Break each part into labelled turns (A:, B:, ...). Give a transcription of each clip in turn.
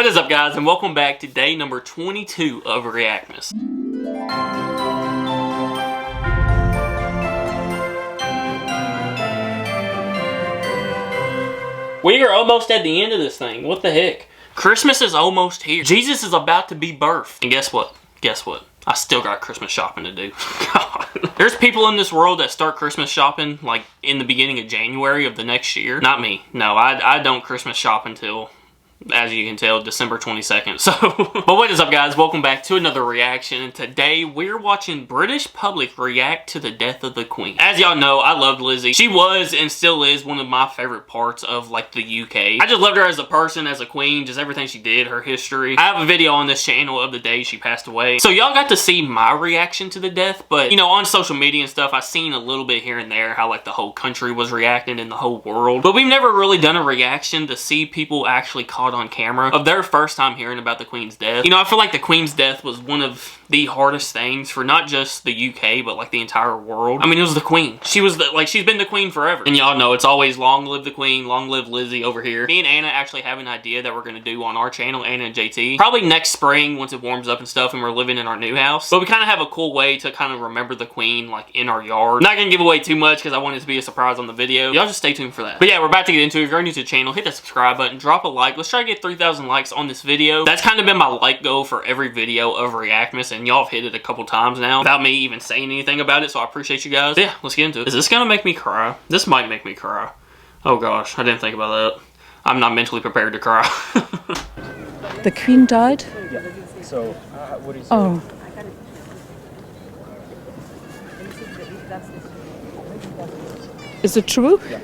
A: What is up, guys, and welcome back to day number 22 of Reactmas. We are almost at the end of this thing. What the heck? Christmas is almost here. Jesus is about to be birthed. And guess what? Guess what? I still got Christmas shopping to do. God. There's people in this world that start Christmas shopping like in the beginning of January of the next year. Not me. No, I don't Christmas shop until, as you can tell, December 22nd. So, but what is up, guys? Welcome back to another reaction. And today we're watching British public react to the death of the Queen. As y'all know, I loved Lizzie. She was and still is one of my favorite parts of like the UK. I just loved her as a person, as a queen, just everything she did, her history. I have a video on this channel of the day she passed away. So y'all got to see my reaction to the death. But, you know, on social media and stuff, I've seen a little bit here and there how like the whole country was reacting and the whole world. But we've never really done a reaction to see people actually caught on camera of their first time hearing about the Queen's death. You know, I feel like the Queen's death was one of the hardest things for not just the UK, but like the entire world. I mean, it was the Queen. She was she's been the Queen forever. And y'all know it's always long live the Queen, long live Lizzie over here. Me and Anna actually have an idea that we're going to do on our channel, Anna and JT. Probably next spring once it warms up and stuff and we're living in our new house. But we kind of have a cool way to kind of remember the Queen like in our yard. I'm not going to give away too much because I want it to be a surprise on the video. Y'all just stay tuned for that. But yeah, we're about to get into it. If you're new to the channel, hit that subscribe button, drop a like. Let's try to get 3,000 likes on this video. That's kind of been my like goal for every video of Reactmas, and y'all have hit it a couple times now without me even saying anything about it, so I appreciate you guys. Yeah, let's get into it. Is this gonna make me cry? This might make me cry. Oh gosh, I didn't think about that. I'm not mentally prepared to cry.
B: The Queen died?
C: Yeah. So, what do you say?
B: Oh. Is it true?
C: Yeah.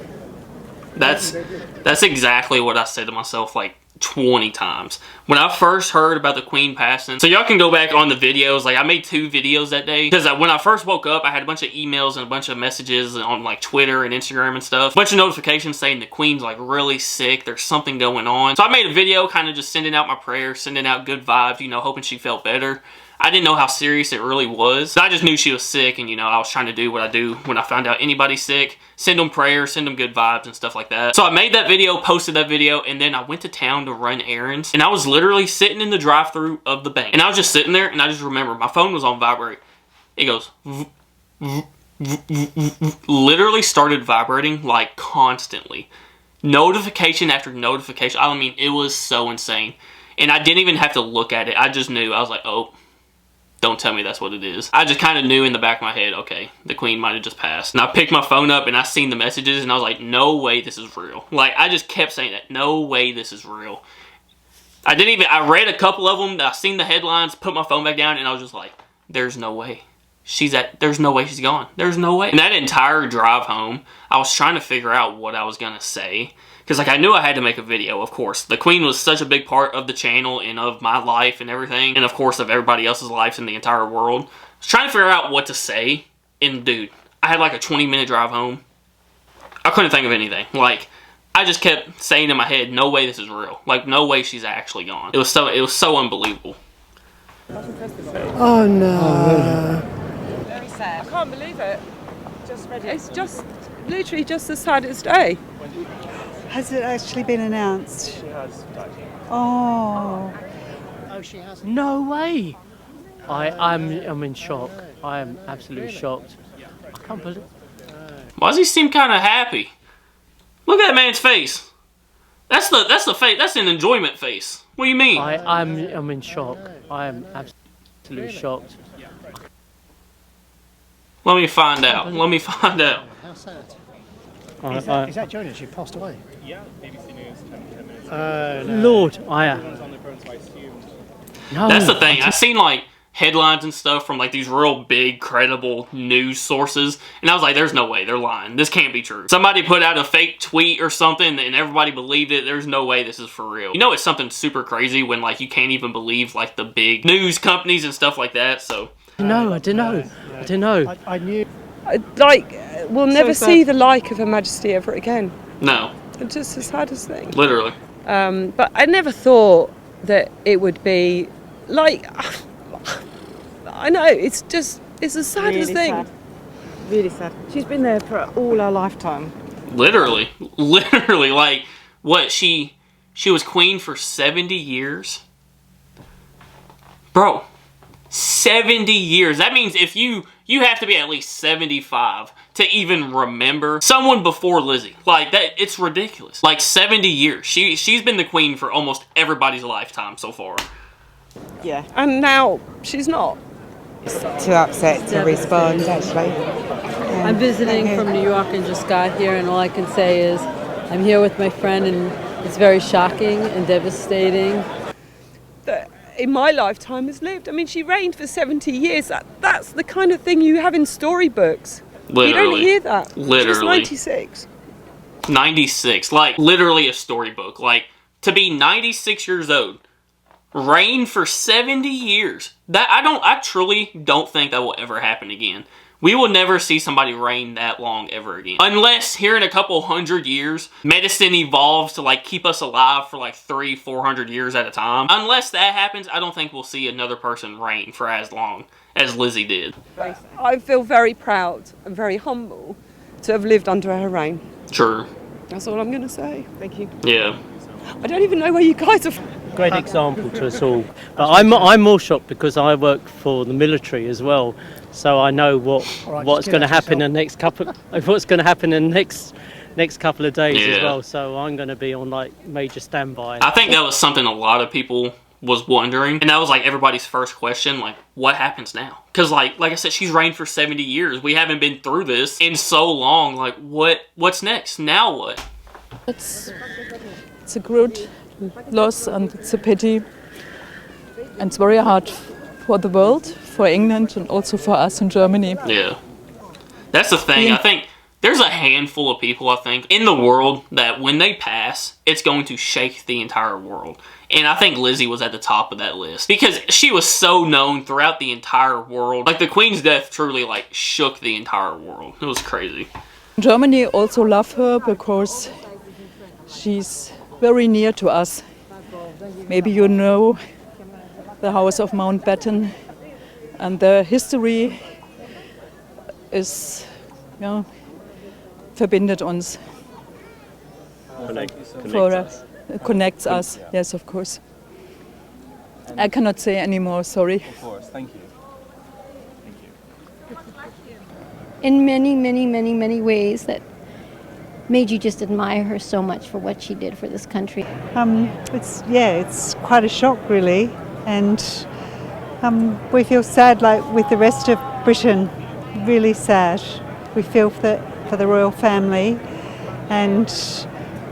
A: That's exactly what I said to myself like 20 times when I first heard about the Queen passing. So y'all can go back on the videos. Like, I made 2 videos that day because when I first woke up, I had a bunch of emails and a bunch of messages on like Twitter and Instagram and stuff. A bunch of notifications saying the Queen's like really sick. There's something going on. So I made a video kind of just sending out my prayers, sending out good vibes, you know, hoping she felt better. I didn't know how serious it really was. I just knew she was sick, and, you know, I was trying to do what I do when I found out anybody's sick. Send them prayers, send them good vibes and stuff like that. So I made that video, posted that video, and then I went to town to run errands. And I was literally sitting in the drive-thru of the bank. And I was just sitting there, and I just remember my phone was on vibrate. It goes... literally started vibrating, like, constantly. Notification after notification. I mean, it was so insane. And I didn't even have to look at it. I just knew. I was like, oh... don't tell me that's what it is. I just kind of knew in the back of my head, okay, the Queen might have just passed. And I picked my phone up and I seen the messages and I was like, no way this is real. Like, I just kept saying that, no way this is real. I read a couple of them, I seen the headlines, put my phone back down, and I was just like, there's no way. There's no way she's gone. There's no way. And that entire drive home, I was trying to figure out what I was going to say. Because, like, I knew I had to make a video, of course. The Queen was such a big part of the channel and of my life and everything. And, of course, of everybody else's lives in the entire world. I was trying to figure out what to say. And, dude, I had, like, a 20-minute drive home. I couldn't think of anything. Like, I just kept saying in my head, no way this is real. Like, no way she's actually gone. It was so unbelievable.
B: Oh, no.
D: Oh, really? Very sad. I can't believe it. Just read it. It's just literally just the saddest day.
E: Has it actually been announced?
C: She has died.
E: Oh.
C: Oh, she has.
F: No way! I'm in shock. I am absolutely shocked. I can't believe.
A: Why does he seem kind of happy? Look at that man's face. That's the face. That's an enjoyment face. What do you mean?
F: I'm in shock. I am absolutely shocked.
A: Let me find out. Let me find out.
C: How sad.
F: Is
C: that Jonas? She passed away.
G: Yeah, BBC News 10 minutes.
C: No.
F: Lord,
G: Everyone's on the phone, so I assumed.
F: No.
A: That's the thing. I've seen like headlines and stuff from like these real big, credible news sources, and I was like, "There's no way. They're lying. This can't be true." Somebody put out a fake tweet or something, and everybody believed it. There's no way this is for real. You know, it's something super crazy when like you can't even believe like the big news companies and stuff like that. So.
F: No, I don't know. I don't know.
C: I knew.
D: Like, we'll never see the like of Her Majesty ever again.
A: No.
D: It's just the saddest thing.
A: Literally.
D: But I never thought that it would be like. I know, it's the saddest
E: Really
D: thing.
E: sad. Really sad. She's been there for all her lifetime.
A: Literally, like what she She was queen for 70 years. Bro, 70 years. That means if you have to be at least 75 to even remember someone before Lizzie. Like, that, it's ridiculous. Like, 70 years. She's been the queen for almost everybody's lifetime so far.
D: Yeah. And now she's not.
E: Too upset to respond, actually.
H: I'm visiting from New York and just got here, and all I can say is I'm here with my friend, and it's very shocking and devastating.
D: That in my lifetime has lived. I mean, she reigned for 70 years. That's the kind of thing you have in storybooks.
A: Literally.
D: You don't hear that.
A: Literally.
D: She's 96.
A: 96. Like, literally a storybook. Like, to be 96 years old, reign for 70 years. I truly don't think that will ever happen again. We will never see somebody reign that long ever again. Unless here in a couple hundred years, medicine evolves to like keep us alive for like 300-400 years at a time. Unless that happens, I don't think we'll see another person reign for as long as Lizzie did.
D: I feel very proud and very humble to have lived under her reign.
A: Sure.
D: That's all I'm going to say. Thank you.
A: Yeah.
D: I don't even know where you guys are from.
F: Great example to us all. But I'm more shocked because I work for the military as well, so I know what's going to happen in the next couple. What's going to happen in the next couple of days as well. So I'm going to be on like major standby.
A: I think that was something a lot of people was wondering, and that was like everybody's first question, like, what happens now? Because like I said, she's reigned for 70 years. We haven't been through this in so long. Like, what's next? Now what?
B: It's a great loss and it's a pity. And it's very hard for the world, for England, and also for us in Germany.
A: Yeah. That's the thing. I think there's a handful of people, I think, in the world that when they pass, it's going to shake the entire world. And I think Lizzie was at the top of that list because she was so known throughout the entire world. Like, the Queen's death truly, like, shook the entire world. It was crazy.
B: Germany also love her because she's very near to us. Maybe you know the House of Mountbatten, and the history is, verbindet uns. Connects us, yes, of course. I cannot say anymore, sorry.
C: Of course, thank you.
I: In many, many, many, many ways that made you just admire her so much for what she did for this country?
E: It's quite a shock, really, and we feel sad, like with the rest of Britain, really sad. We feel for the royal family, and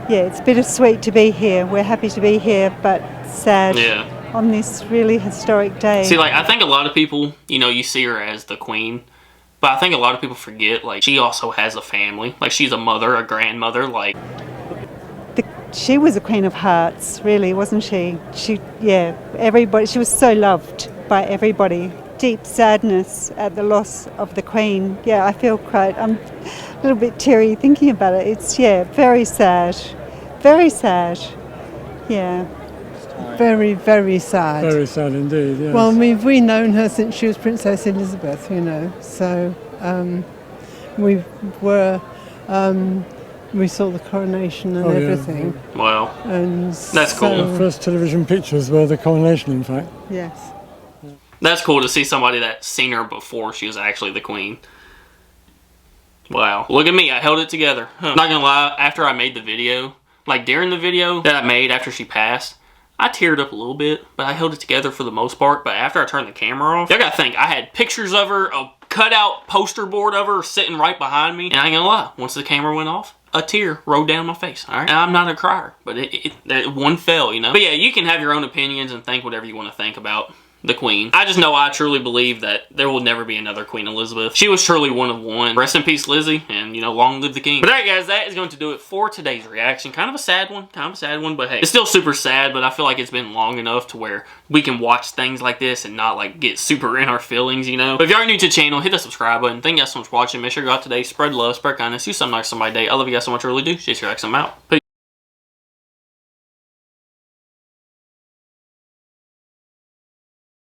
E: it's bittersweet to be here. We're happy to be here, but sad on this really historic day.
A: See, like, I think a lot of people, you see her as the Queen, but I think a lot of people forget, like, she also has a family. Like, she's a mother, a grandmother, like...
E: She was a Queen of Hearts, really, wasn't she? Everybody. She was so loved by everybody. Deep sadness at the loss of the Queen. Yeah, I feel I'm a little bit teary thinking about it. It's, very sad. Very sad. Yeah.
J: Very, very sad.
K: Very sad indeed, yes.
J: Well, we've known her since she was Princess Elizabeth, so we saw the coronation and everything.
A: Yeah. Wow.
J: And
A: that's cool.
K: The first television pictures were the coronation, in fact.
J: Yes.
A: That's cool to see somebody that's seen her before she was actually the Queen. Wow. Look at me, I held it together. Not gonna lie, after I made the video, like during the video that I made after she passed, I teared up a little bit, but I held it together for the most part. But after I turned the camera off, y'all gotta think, I had pictures of her, a cutout poster board of her sitting right behind me. And I ain't gonna lie, once the camera went off, a tear rolled down my face, alright? And I'm not a crier, but it one fell, But yeah, you can have your own opinions and think whatever you want to think about the Queen. I just know I truly believe that there will never be another Queen Elizabeth. She was truly one of one. Rest in peace, Lizzie, and long live the King. But alright guys, that is going to do it for today's reaction. Kind of a sad one, but hey, it's still super sad, but I feel like it's been long enough to where we can watch things like this and not like get super in our feelings, But if you are new to the channel, hit the subscribe button. Thank you guys so much for watching. Make sure you go out today, spread love, spread kindness, do something nice somebody day. I love you guys so much, I really do. JTReacts, I'm out. Peace.